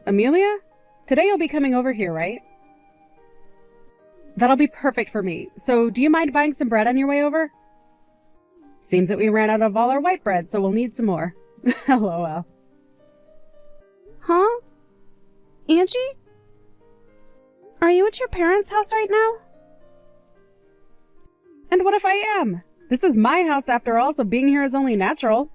Amelia? Today you'll be coming over here, right? That'll be perfect for me. So, do you mind buying some bread on your way over? Seems that we ran out of all our white bread, so we'll need some more. LOL. Huh? Angie? Are you at your parents' house right now? And what if I am? This is my house after all, so being here is only natural.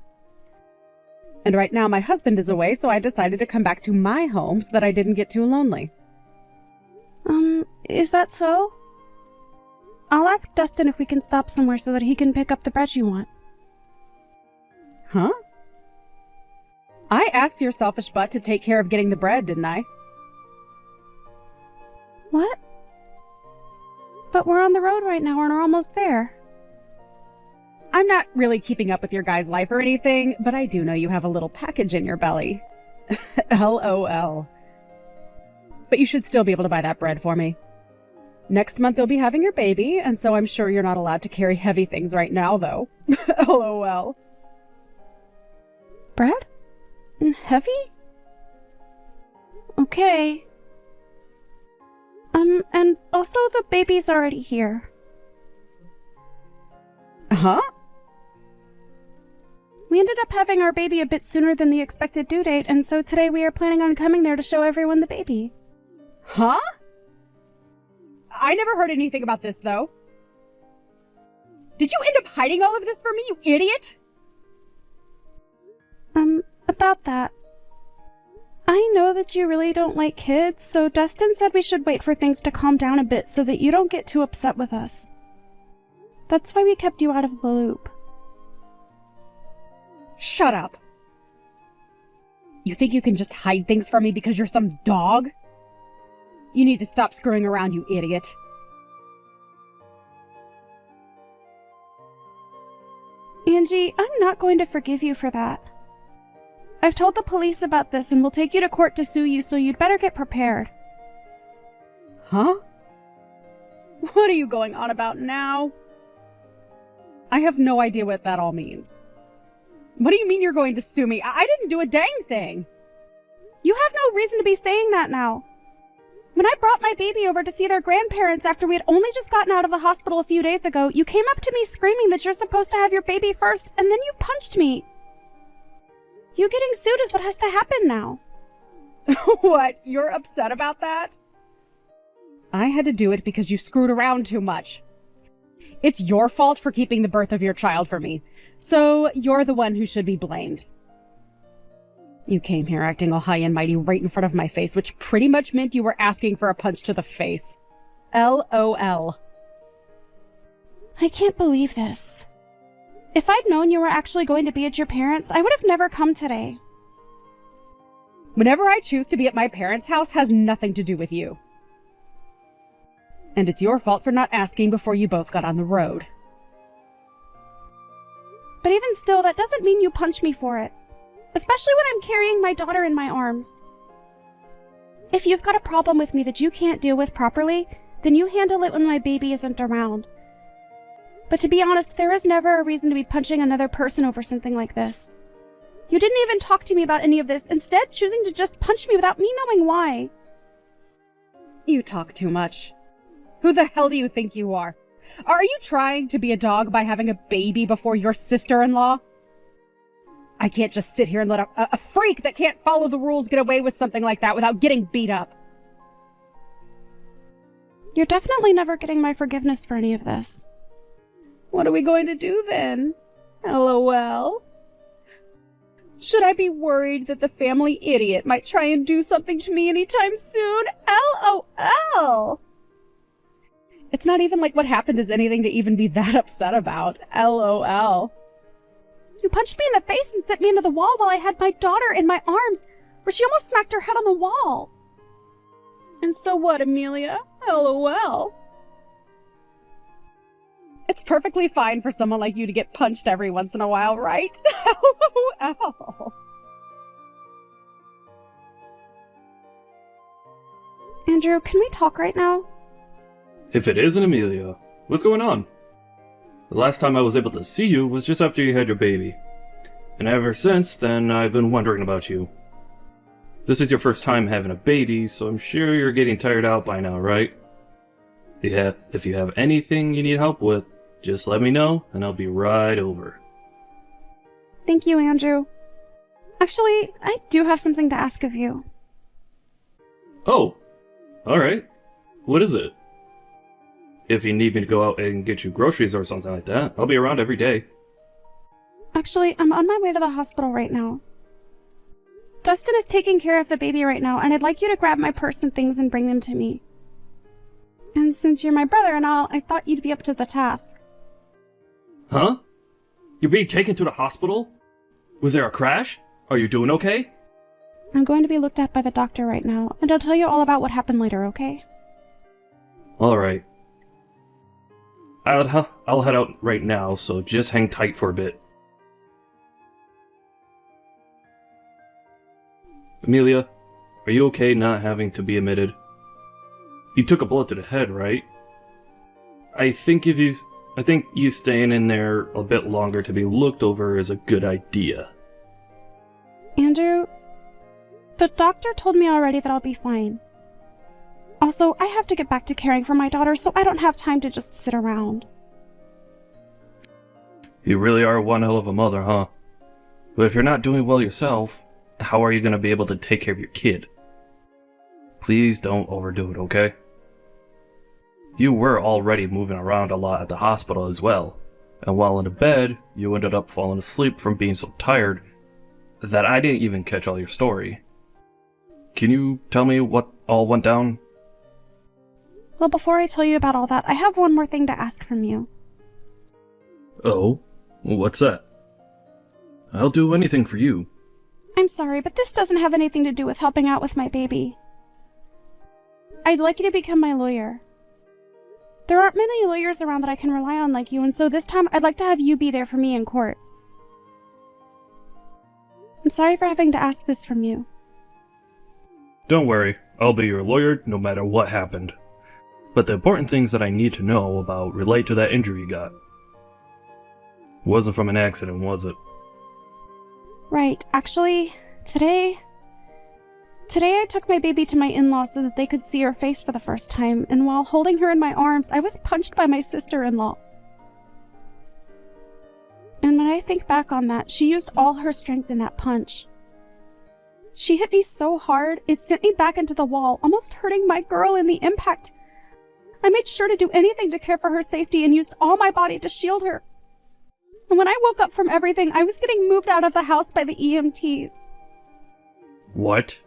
And right now my husband is away, so I decided to come back to my home so that I didn't get too lonely. Is that so? I'll ask Dustin if we can stop somewhere so that he can pick up the bread you want. Huh? I asked your selfish butt to take care of getting the bread, didn't I? What? But we're on the road right now and we're almost there. I'm not really keeping up with your guy's life or anything, but I do know you have a little package in your belly. LOL. But you should still be able to buy that bread for me. Next month you'll be having your baby, and so I'm sure you're not allowed to carry heavy things right now, though. LOL. Bread? Heavy? Okay. And also the baby's already here. Huh? We ended up having our baby a bit sooner than the expected due date, and so today we are planning on coming there to show everyone the baby. Huh? I never heard anything about this, though. Did you end up hiding all of this from me, you idiot? About that. I know that you really don't like kids, so Dustin said we should wait for things to calm down a bit so that you don't get too upset with us. That's why we kept you out of the loop. Shut up. You think you can just hide things from me because you're some dog? You need to stop screwing around, you idiot. Angie, I'm not going to forgive you for that. I've told the police about this and will take you to court to sue you, so you'd better get prepared. Huh? What are you going on about now? I have no idea what that all means. What do you mean you're going to sue me? I didn't do a dang thing. You have no reason to be saying that now. When I brought my baby over to see their grandparents after we had only just gotten out of the hospital a few days ago, you came up to me screaming that you're supposed to have your baby first, and then you punched me. You getting sued is what has to happen now. What? You're upset about that? I had to do it because you screwed around too much. It's your fault for keeping the birth of your child from me, so you're the one who should be blamed. You came here acting all high and mighty right in front of my face, which pretty much meant you were asking for a punch to the face. LOL. I can't believe this. If I'd known you were actually going to be at your parents', I would have never come today. Whenever I choose to be at my parents' house has nothing to do with you. And it's your fault for not asking before you both got on the road. But even still, that doesn't mean you punch me for it. Especially when I'm carrying my daughter in my arms. If you've got a problem with me that you can't deal with properly, then you handle it when my baby isn't around. But to be honest, there is never a reason to be punching another person over something like this. You didn't even talk to me about any of this, instead choosing to just punch me without me knowing why. You talk too much. Who the hell do you think you are? Are you trying to be a dog by having a baby before your sister-in-law? I can't just sit here and let a freak that can't follow the rules get away with something like that without getting beat up. You're definitely never getting my forgiveness for any of this. What are we going to do then? LOL. Should I be worried that the family idiot might try and do something to me anytime soon? LOL. It's not even like what happened is anything to even be that upset about. LOL. You punched me in the face and sent me into the wall while I had my daughter in my arms, where she almost smacked her head on the wall. And so what, Amelia? LOL. It's perfectly fine for someone like you to get punched every once in a while, right? LOL. Andrew, can we talk right now? If it isn't Amelia, what's going on? The last time I was able to see you was just after you had your baby. And ever since then, I've been wondering about you. This is your first time having a baby, so I'm sure you're getting tired out by now, right? Yeah, if you have anything you need help with, just let me know and I'll be right over. Thank you, Andrew. Actually, I do have something to ask of you. Oh, alright. What is it? If you need me to go out and get you groceries or something like that, I'll be around every day. Actually, I'm on my way to the hospital right now. Dustin is taking care of the baby right now, and I'd like you to grab my purse and things and bring them to me. And since you're my brother and all, I thought you'd be up to the task. Huh? You're being taken to the hospital? Was there a crash? Are you doing okay? I'm going to be looked at by the doctor right now, and I'll tell you all about what happened later, okay? Alright. I'll head out right now, so just hang tight for a bit. Amelia, are you okay not having to be admitted? You took a bullet to the head, right? I think you staying in there a bit longer to be looked over is a good idea. Andrew, the doctor told me already that I'll be fine. Also, I have to get back to caring for my daughter, so I don't have time to just sit around. You really are one hell of a mother, huh? But if you're not doing well yourself, how are you going to be able to take care of your kid? Please don't overdo it, okay? You were already moving around a lot at the hospital as well, and while in the bed, you ended up falling asleep from being so tired that I didn't even catch all your story. Can you tell me what all went down? Well, before I tell you about all that, I have one more thing to ask from you. Oh? What's that? I'll do anything for you. I'm sorry, but this doesn't have anything to do with helping out with my baby. I'd like you to become my lawyer. There aren't many lawyers around that I can rely on like you, and so this time I'd like to have you be there for me in court. I'm sorry for having to ask this from you. Don't worry, I'll be your lawyer no matter what happened. But the important things that I need to know about relate to that injury you got. Wasn't from an accident, was it? Right, actually, today I took my baby to my in-laws so that they could see her face for the first time, and while holding her in my arms, I was punched by my sister-in-law. And when I think back on that, she used all her strength in that punch. She hit me so hard, it sent me back into the wall, almost hurting my girl in the impact. I made sure to do anything to care for her safety and used all my body to shield her. And when I woke up from everything, I was getting moved out of the house by the EMTs. What?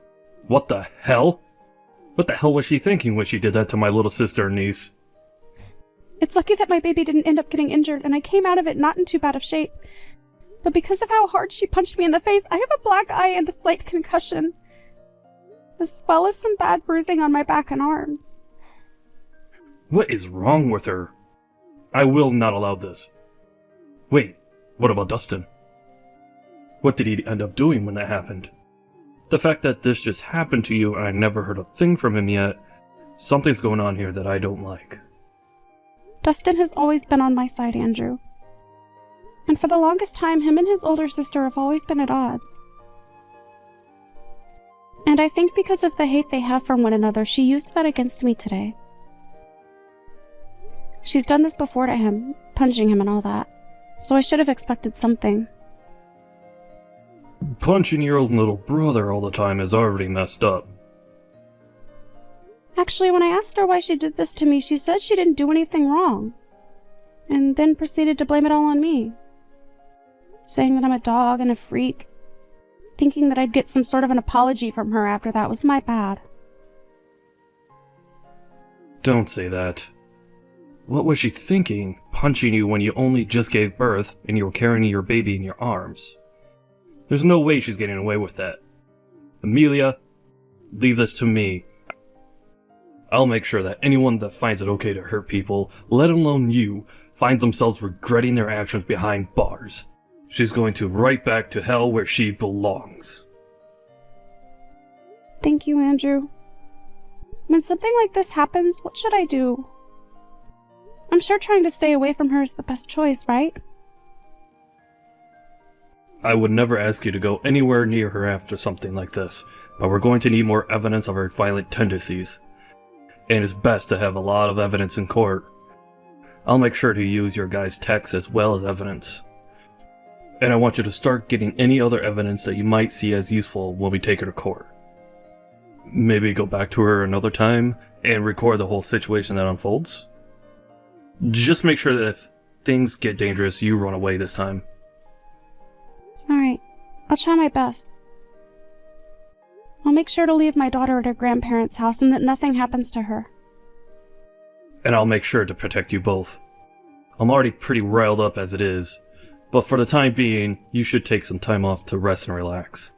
What the hell? What the hell was she thinking when she did that to my little sister and niece? It's lucky that my baby didn't end up getting injured, and I came out of it not in too bad of shape. But because of how hard she punched me in the face, I have a black eye and a slight concussion, as well as some bad bruising on my back and arms. What is wrong with her? I will not allow this. Wait, what about Dustin? What did he end up doing when that happened? The fact that this just happened to you and I never heard a thing from him yet, something's going on here that I don't like. Dustin has always been on my side, Andrew. And for the longest time, him and his older sister have always been at odds. And I think because of the hate they have for one another, she used that against me today. She's done this before to him, punching him and all that. So I should have expected something. Punching your own little brother all the time is already messed up. Actually, when I asked her why she did this to me, she said she didn't do anything wrong. And then proceeded to blame it all on me. Saying that I'm a dog and a freak. Thinking that I'd get some sort of an apology from her after that was my bad. Don't say that. What was she thinking, punching you when you only just gave birth and you were carrying your baby in your arms? There's no way she's getting away with that. Amelia, leave this to me. I'll make sure that anyone that finds it okay to hurt people, let alone you, finds themselves regretting their actions behind bars. She's going to right back to hell where she belongs. Thank you, Andrew. When something like this happens, what should I do? I'm sure trying to stay away from her is the best choice, right? I would never ask you to go anywhere near her after something like this, but we're going to need more evidence of her violent tendencies. And it's best to have a lot of evidence in court. I'll make sure to use your guys' texts as well as evidence. And I want you to start getting any other evidence that you might see as useful when we take her to court. Maybe go back to her another time and record the whole situation that unfolds. Just make sure that if things get dangerous, you run away this time. Alright, I'll try my best. I'll make sure to leave my daughter at her grandparents' house and that nothing happens to her. And I'll make sure to protect you both. I'm already pretty riled up as it is, but for the time being, you should take some time off to rest and relax.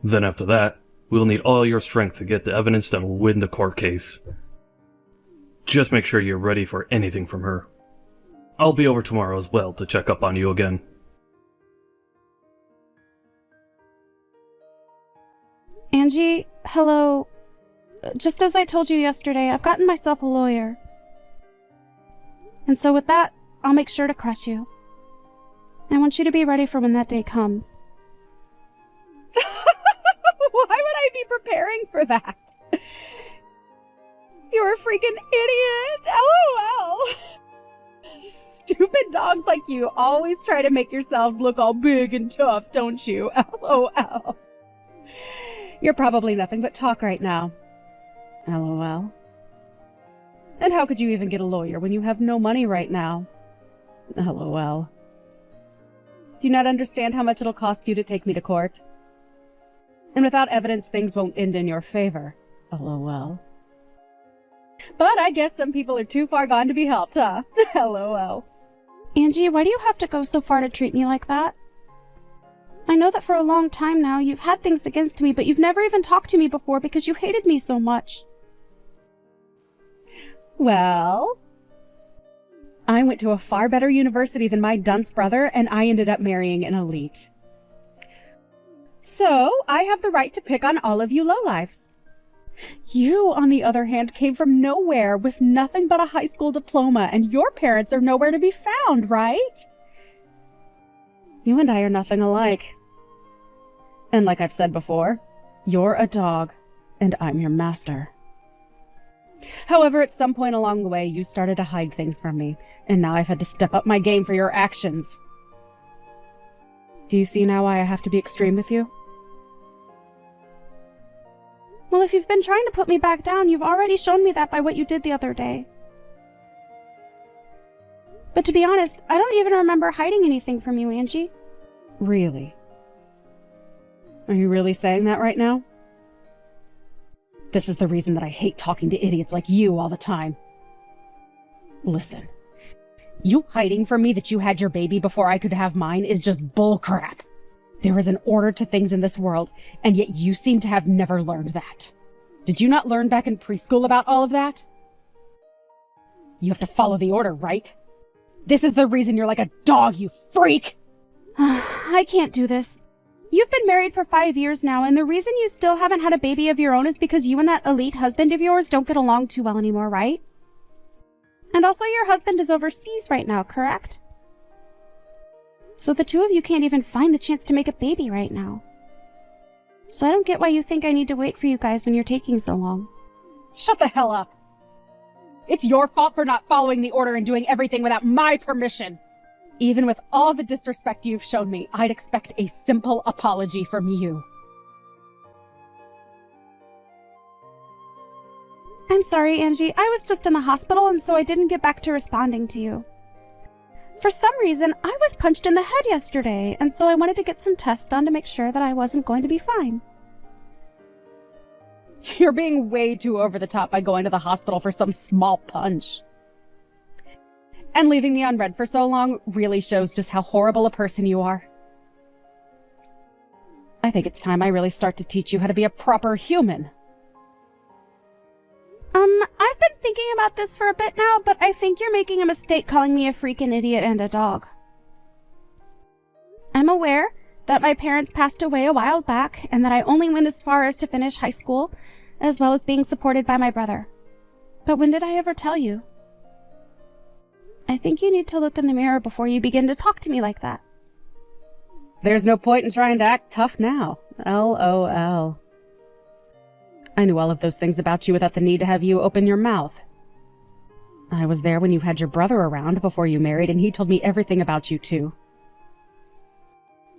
Then after that, we'll need all your strength to get the evidence that will win the court case. Just make sure you're ready for anything from her. I'll be over tomorrow as well to check up on you again. Angie, hello. Just as I told you yesterday, I've gotten myself a lawyer. And so with that, I'll make sure to crush you. I want you to be ready for when that day comes. Why would I be preparing for that? You're a freaking idiot! LOL! Stupid dogs like you always try to make yourselves look all big and tough, don't you? LOL. You're probably nothing but talk right now. LOL. And how could you even get a lawyer when you have no money right now? LOL. Do you not understand how much it'll cost you to take me to court? And without evidence, things won't end in your favor. LOL. But I guess some people are too far gone to be helped, huh? LOL. Angie, why do you have to go so far to treat me like that? I know that for a long time now you've had things against me, but you've never even talked to me before because you hated me so much. Well, I went to a far better university than my dunce brother, and I ended up marrying an elite. So, I have the right to pick on all of you lowlifes. You, on the other hand, came from nowhere with nothing but a high school diploma, and your parents are nowhere to be found, right? You and I are nothing alike. And like I've said before, you're a dog, and I'm your master. However, at some point along the way, you started to hide things from me, and now I've had to step up my game for your actions. Do you see now why I have to be extreme with you? Well, if you've been trying to put me back down, you've already shown me that by what you did the other day. But to be honest, I don't even remember hiding anything from you, Angie. Really? Are you really saying that right now? This is the reason that I hate talking to idiots like you all the time. Listen, you hiding from me that you had your baby before I could have mine is just bullcrap. There is an order to things in this world, and yet you seem to have never learned that. Did you not learn back in preschool about all of that? You have to follow the order, right? This is the reason you're like a dog, you freak! I can't do this. You've been married for 5 years now, and the reason you still haven't had a baby of your own is because you and that elite husband of yours don't get along too well anymore, right? And also your husband is overseas right now, correct? So the two of you can't even find the chance to make a baby right now. So I don't get why you think I need to wait for you guys when you're taking so long. Shut the hell up! It's your fault for not following the order and doing everything without my permission! Even with all the disrespect you've shown me, I'd expect a simple apology from you. I'm sorry, Angie. I was just in the hospital, and so I didn't get back to responding to you. For some reason, I was punched in the head yesterday, and so I wanted to get some tests done to make sure that I wasn't going to be fine. You're being way too over the top by going to the hospital for some small punch. And leaving me on red for so long really shows just how horrible a person you are. I think it's time I really start to teach you how to be a proper human. I've been thinking about this for a bit now, but I think you're making a mistake calling me a freaking idiot and a dog. I'm aware that my parents passed away a while back, and that I only went as far as to finish high school, as well as being supported by my brother. But when did I ever tell you? I think you need to look in the mirror before you begin to talk to me like that. There's no point in trying to act tough now. LOL. I knew all of those things about you without the need to have you open your mouth. I was there when you had your brother around before you married, and he told me everything about you, too.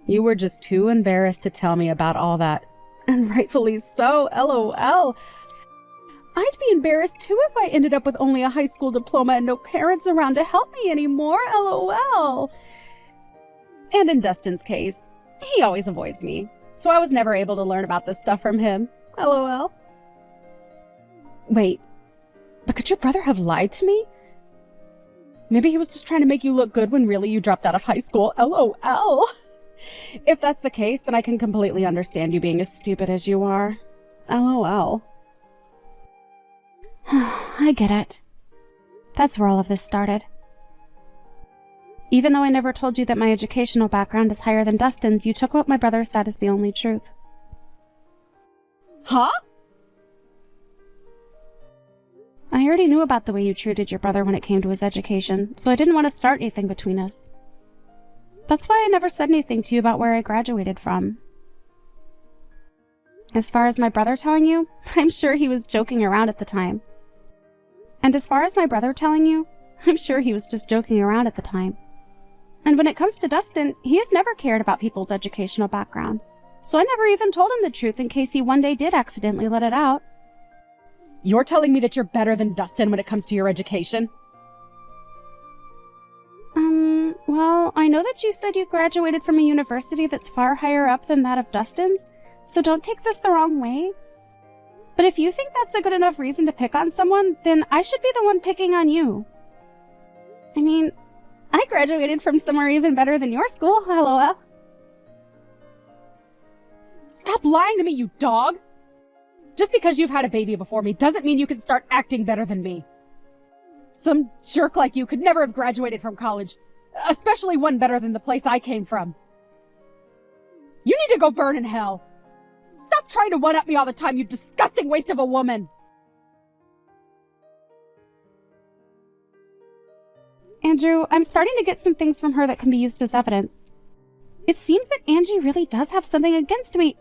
You were just too embarrassed to tell me about all that. And rightfully so, LOL. I'd be embarrassed, too, if I ended up with only a high school diploma and no parents around to help me anymore, LOL. And in Dustin's case, he always avoids me, so I was never able to learn about this stuff from him, LOL. Wait, but could your brother have lied to me? Maybe he was just trying to make you look good when really you dropped out of high school, LOL. If that's the case, then I can completely understand you being as stupid as you are, LOL. I get it. That's where all of this started. Even though I never told you that my educational background is higher than Dustin's, you took what my brother said as the only truth. Huh? I already knew about the way you treated your brother when it came to his education, so I didn't want to start anything between us. That's why I never said anything to you about where I graduated from. As far as my brother telling you, I'm sure he was joking around at the time. And as far as my brother telling you, I'm sure he was just joking around at the time. And when it comes to Dustin, he has never cared about people's educational background. So I never even told him the truth in case he one day did accidentally let it out. You're telling me that you're better than Dustin when it comes to your education? Well, I know that you said you graduated from a university that's far higher up than that of Dustin's, so don't take this the wrong way. But if you think that's a good enough reason to pick on someone, then I should be the one picking on you. I mean, I graduated from somewhere even better than your school, LOL. Stop lying to me, you dog! Just because you've had a baby before me doesn't mean you can start acting better than me. Some jerk like you could never have graduated from college, especially one better than the place I came from. You need to go burn in hell. Stop trying to one-up me all the time, you disgusting waste of a woman! Andrew, I'm starting to get some things from her that can be used as evidence. It seems that Angie really does have something against me.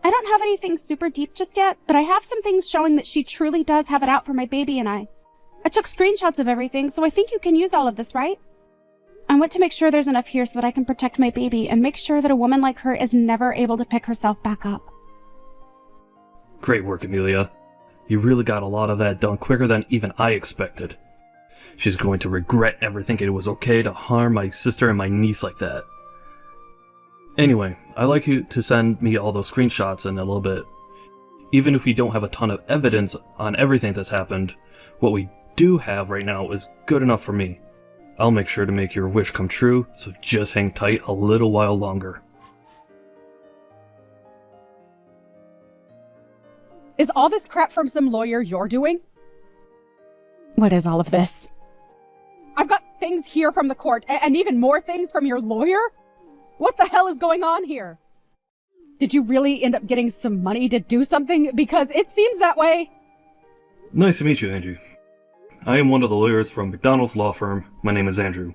I don't have anything super deep just yet, but I have some things showing that she truly does have it out for my baby and I. I took screenshots of everything, so I think you can use all of this, right? I want to make sure there's enough here so that I can protect my baby and make sure that a woman like her is never able to pick herself back up. Great work, Amelia. You really got a lot of that done quicker than even I expected. She's going to regret ever thinking it was okay to harm my sister and my niece like that. Anyway, I'd like you to send me all those screenshots in a little bit. Even if we don't have a ton of evidence on everything that's happened, what we do have right now is good enough for me. I'll make sure to make your wish come true, so just hang tight a little while longer. Is all this crap from some lawyer you're doing? What is all of this? I've got things here from the court, and even more things from your lawyer? What the hell is going on here? Did you really end up getting some money to do something? Because it seems that way. Nice to meet you, Andrew. I am one of the lawyers from McDonald's law firm. My name is Andrew.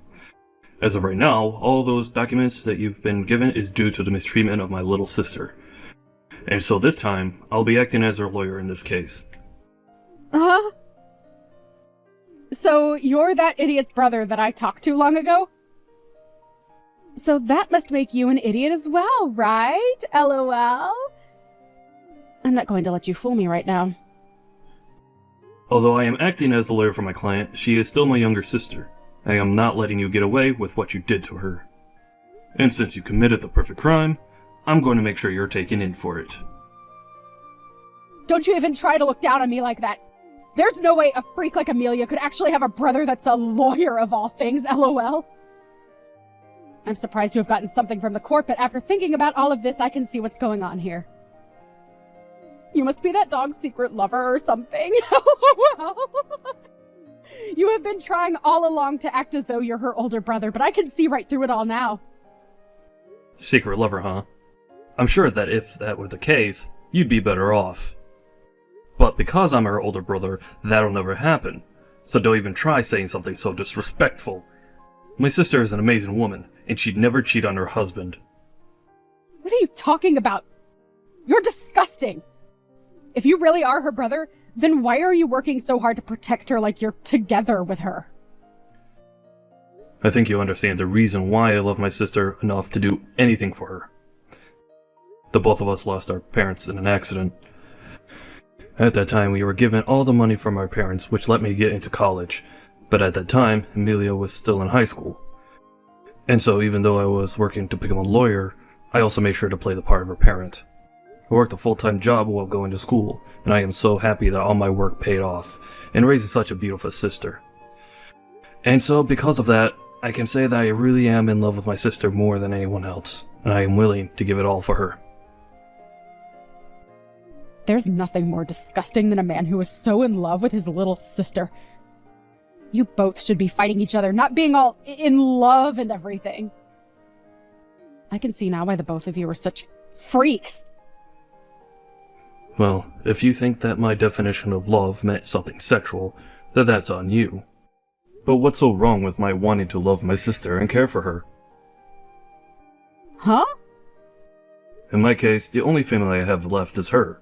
As of right now, all those documents that you've been given is due to the mistreatment of my little sister. And so this time, I'll be acting as her lawyer in this case. So you're that idiot's brother that I talked to long ago? So that must make you an idiot as well, right? LOL? I'm not going to let you fool me right now. Although I am acting as the lawyer for my client, she is still my younger sister. I am not letting you get away with what you did to her. And since you committed the perfect crime, I'm going to make sure you're taken in for it. Don't you even try to look down on me like that. There's no way a freak like Amelia could actually have a brother that's a lawyer of all things, LOL. I'm surprised to have gotten something from the court, but after thinking about all of this, I can see what's going on here. You must be that dog's secret lover or something. You have been trying all along to act as though you're her older brother, but I can see right through it all now. Secret lover, huh? I'm sure that if that were the case, you'd be better off. But because I'm her older brother, that'll never happen. So don't even try saying something so disrespectful. My sister is an amazing woman, and she'd never cheat on her husband. What are you talking about? You're disgusting. If you really are her brother, then why are you working so hard to protect her like you're together with her? I think you understand the reason why I love my sister enough to do anything for her. The both of us lost our parents in an accident. At that time, we were given all the money from our parents, which let me get into college. But at that time, Amelia was still in high school. And so even though I was working to become a lawyer, I also made sure to play the part of her parent. I worked a full-time job while going to school, and I am so happy that all my work paid off, in raising such a beautiful sister. And so, because of that, I can say that I really am in love with my sister more than anyone else, and I am willing to give it all for her. There's nothing more disgusting than a man who is so in love with his little sister. You both should be fighting each other, not being all in love and everything. I can see now why the both of you are such freaks. Well, if you think that my definition of love meant something sexual, then that's on you. But what's so wrong with my wanting to love my sister and care for her? Huh? In my case, the only family I have left is her.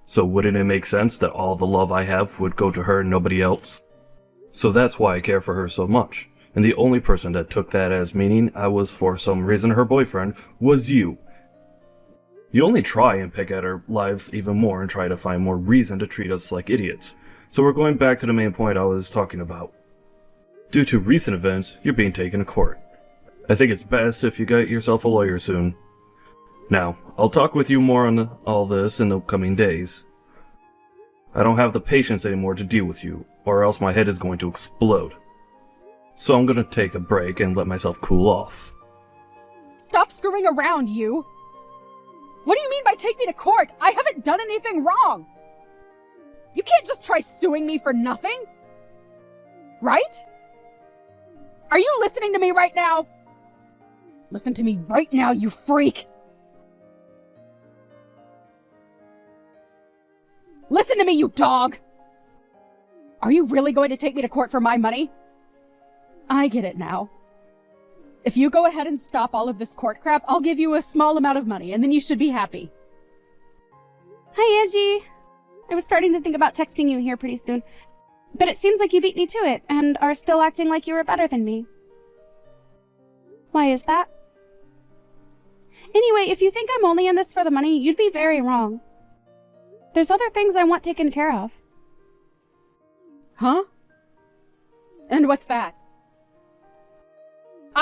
So wouldn't it make sense that all the love I have would go to her and nobody else? So that's why I care for her so much. And the only person that took that as meaning I was for some reason her boyfriend was you. You only try and pick at our lives even more and try to find more reason to treat us like idiots. So we're going back to the main point I was talking about. Due to recent events, you're being taken to court. I think it's best if you get yourself a lawyer soon. Now, I'll talk with you more on all this in the coming days. I don't have the patience anymore to deal with you, or else my head is going to explode. So I'm gonna take a break and let myself cool off. Stop screwing around, you! What do you mean by take me to court? I haven't done anything wrong! You can't just try suing me for nothing! Right? Are you listening to me right now? Listen to me right now, you freak! Listen to me, you dog! Are you really going to take me to court for my money? I get it now. If you go ahead and stop all of this court crap, I'll give you a small amount of money, and then you should be happy. Hi, Angie. I was starting to think about texting you here pretty soon, but it seems like you beat me to it and are still acting like you were better than me. Why is that? Anyway, if you think I'm only in this for the money, you'd be very wrong. There's other things I want taken care of. Huh? And what's that?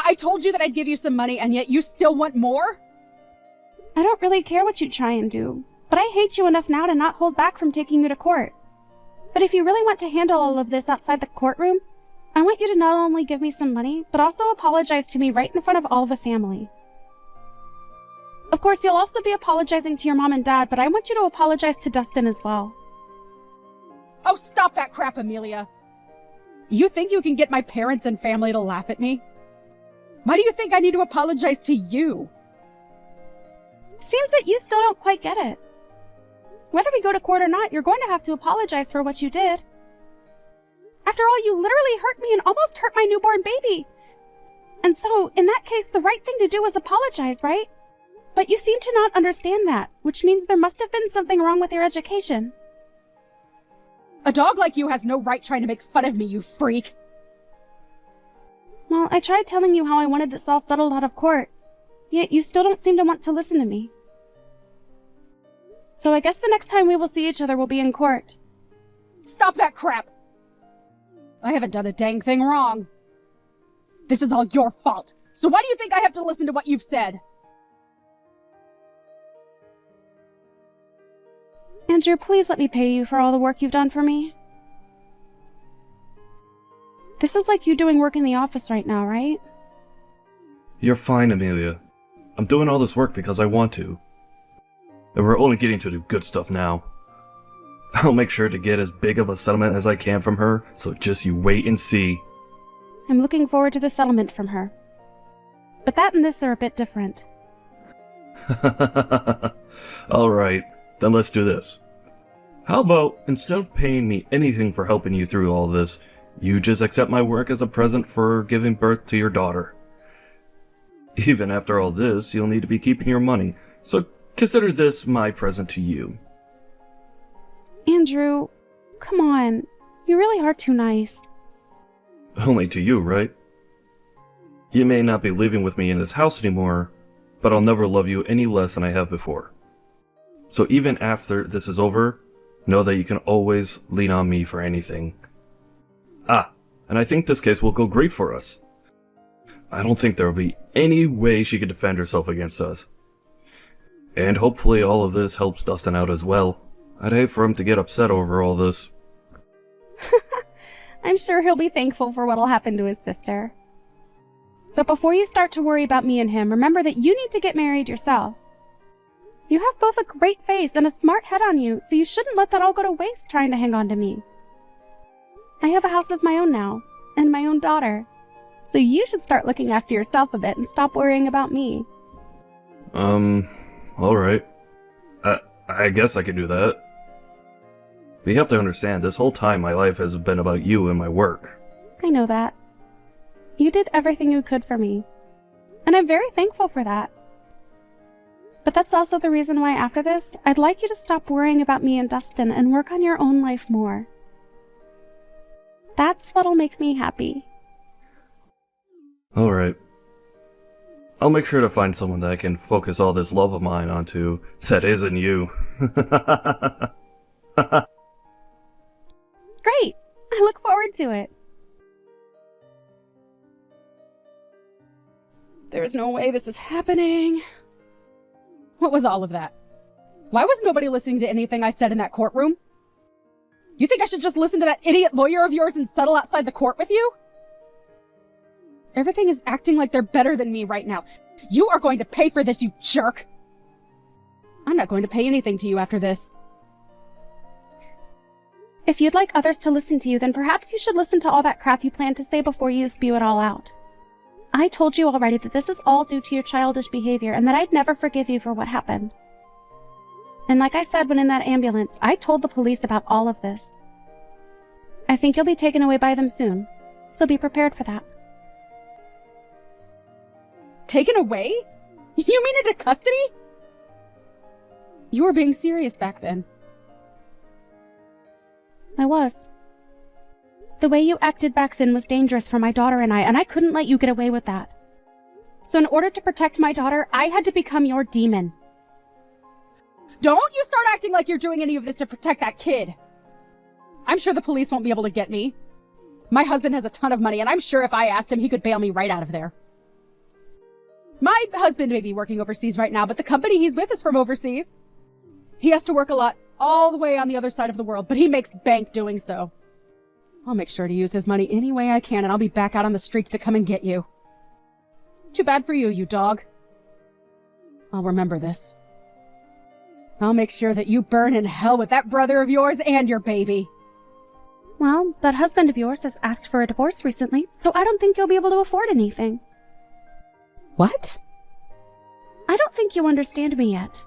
I told you that I'd give you some money, and yet you still want more? I don't really care what you try and do, but I hate you enough now to not hold back from taking you to court. But if you really want to handle all of this outside the courtroom, I want you to not only give me some money, but also apologize to me right in front of all the family. Of course, you'll also be apologizing to your mom and dad, but I want you to apologize to Dustin as well. Oh, stop that crap, Amelia! You think you can get my parents and family to laugh at me? Why do you think I need to apologize to you? Seems that you still don't quite get it. Whether we go to court or not, you're going to have to apologize for what you did. After all, you literally hurt me and almost hurt my newborn baby. And so, in that case, the right thing to do is apologize, right? But you seem to not understand that, which means there must have been something wrong with your education. A dog like you has no right trying to make fun of me, you freak! Well, I tried telling you how I wanted this all settled out of court, yet you still don't seem to want to listen to me. So I guess the next time we will see each other will be in court. Stop that crap! I haven't done a dang thing wrong. This is all your fault, so why do you think I have to listen to what you've said? Andrew, please let me pay you for all the work you've done for me. This is like you doing work in the office right now, right? You're fine, Amelia. I'm doing all this work because I want to. And we're only getting to the good stuff now. I'll make sure to get as big of a settlement as I can from her, so just you wait and see. I'm looking forward to the settlement from her. But that and this are a bit different. Alright, then let's do this. How about, instead of paying me anything for helping you through all this, you just accept my work as a present for giving birth to your daughter. Even after all this, you'll need to be keeping your money, so consider this my present to you. Andrew, come on. You really are too nice. Only to you, right? You may not be living with me in this house anymore, but I'll never love you any less than I have before. So even after this is over, know that you can always lean on me for anything. Ah, and I think this case will go great for us. I don't think there will be any way she could defend herself against us. And hopefully all of this helps Dustin out as well. I'd hate for him to get upset over all this. I'm sure he'll be thankful for what'll happen to his sister. But before you start to worry about me and him, remember that you need to get married yourself. You have both a great face and a smart head on you, so you shouldn't let that all go to waste trying to hang on to me. I have a house of my own now, and my own daughter. So you should start looking after yourself a bit and stop worrying about me. Alright. I guess I could do that. But you have to understand, this whole time my life has been about you and my work. I know that. You did everything you could for me. And I'm very thankful for that. But that's also the reason why after this, I'd like you to stop worrying about me and Dustin and work on your own life more. That's what'll make me happy. Alright. I'll make sure to find someone that I can focus all this love of mine onto that isn't you. Great! I look forward to it. There's no way this is happening. What was all of that? Why was nobody listening to anything I said in that courtroom? You think I should just listen to that idiot lawyer of yours and settle outside the court with you? Everything is acting like they're better than me right now. You are going to pay for this, you jerk! I'm not going to pay anything to you after this. If you'd like others to listen to you, then perhaps you should listen to all that crap you planned to say before you spew it all out. I told you already that this is all due to your childish behavior and that I'd never forgive you for what happened. And like I said when in that ambulance, I told the police about all of this. I think you'll be taken away by them soon, so be prepared for that. Taken away? You mean into custody? You were being serious back then. I was. The way you acted back then was dangerous for my daughter and I couldn't let you get away with that. So in order to protect my daughter, I had to become your demon. Don't you start acting like you're doing any of this to protect that kid. I'm sure the police won't be able to get me. My husband has a ton of money, and I'm sure if I asked him, he could bail me right out of there. My husband may be working overseas right now, but the company he's with is from overseas. He has to work a lot all the way on the other side of the world, but he makes bank doing so. I'll make sure to use his money any way I can, and I'll be back out on the streets to come and get you. Too bad for you, you dog. I'll remember this. I'll make sure that you burn in hell with that brother of yours and your baby. Well, that husband of yours has asked for a divorce recently, so I don't think you'll be able to afford anything. What? I don't think you understand me yet.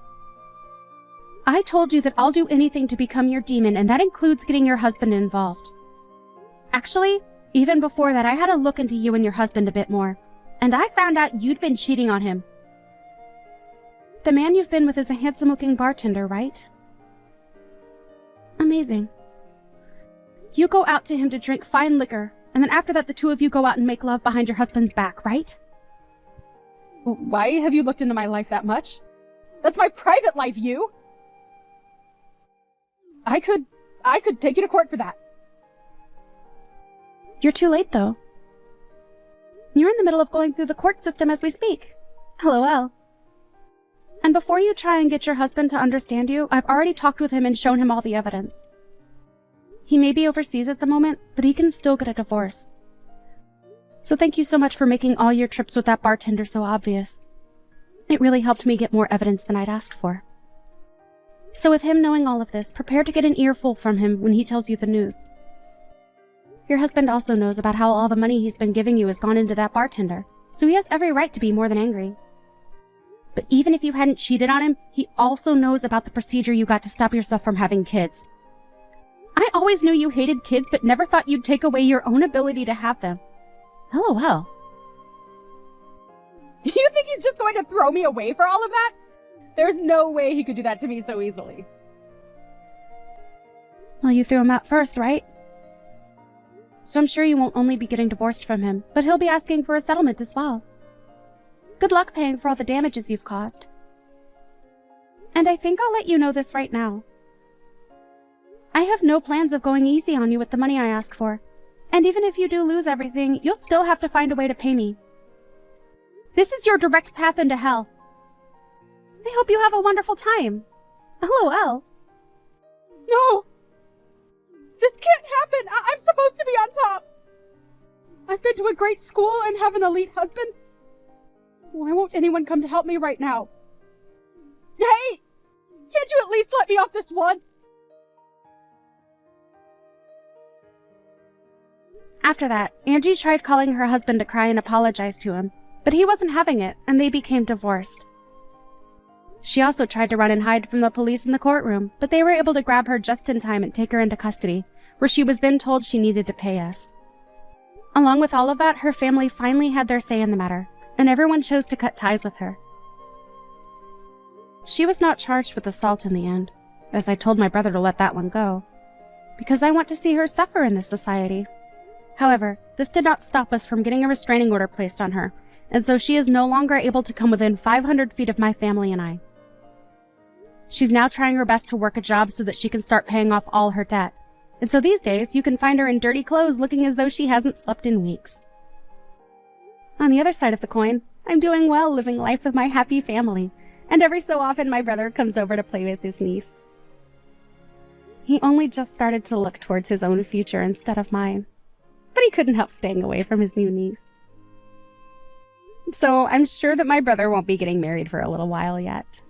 I told you that I'll do anything to become your demon, and that includes getting your husband involved. Actually, even before that, I had a look into you and your husband a bit more, and I found out you'd been cheating on him. The man you've been with is a handsome-looking bartender, right? Amazing. You go out to him to drink fine liquor, and then after that the two of you go out and make love behind your husband's back, right? Why have you looked into my life that much? That's my private life, you! I could take you to court for that. You're too late, though. You're in the middle of going through the court system as we speak. LOL. And before you try and get your husband to understand you, I've already talked with him and shown him all the evidence. He may be overseas at the moment, but he can still get a divorce. So thank you so much for making all your trips with that bartender so obvious. It really helped me get more evidence than I'd asked for. So with him knowing all of this, prepare to get an earful from him when he tells you the news. Your husband also knows about how all the money he's been giving you has gone into that bartender, so he has every right to be more than angry. But even if you hadn't cheated on him, he also knows about the procedure you got to stop yourself from having kids. I always knew you hated kids, but never thought you'd take away your own ability to have them. LOL. You think he's just going to throw me away for all of that? There's no way he could do that to me so easily. Well, you threw him out first, right? So I'm sure you won't only be getting divorced from him, but he'll be asking for a settlement as well. Good luck paying for all the damages you've caused. And I think I'll let you know this right now. I have no plans of going easy on you with the money I ask for. And even if you do lose everything, you'll still have to find a way to pay me. This is your direct path into hell. I hope you have a wonderful time. LOL. No! This can't happen! I'm supposed to be on top! I've been to a great school and have an elite husband. Why won't anyone come to help me right now? Hey! Can't you at least let me off this once? After that, Angie tried calling her husband to cry and apologize to him, but he wasn't having it, and they became divorced. She also tried to run and hide from the police in the courtroom, but they were able to grab her just in time and take her into custody, where she was then told she needed to pay us. Along with all of that, her family finally had their say in the matter, and everyone chose to cut ties with her. She was not charged with assault in the end, as I told my brother to let that one go, because I want to see her suffer in this society. However, this did not stop us from getting a restraining order placed on her, and so she is no longer able to come within 500 feet of my family and I. She's now trying her best to work a job so that she can start paying off all her debt, and so these days you can find her in dirty clothes looking as though she hasn't slept in weeks. On the other side of the coin, I'm doing well living life with my happy family, and every so often my brother comes over to play with his niece. He only just started to look towards his own future instead of mine, but he couldn't help staying away from his new niece. So I'm sure that my brother won't be getting married for a little while yet.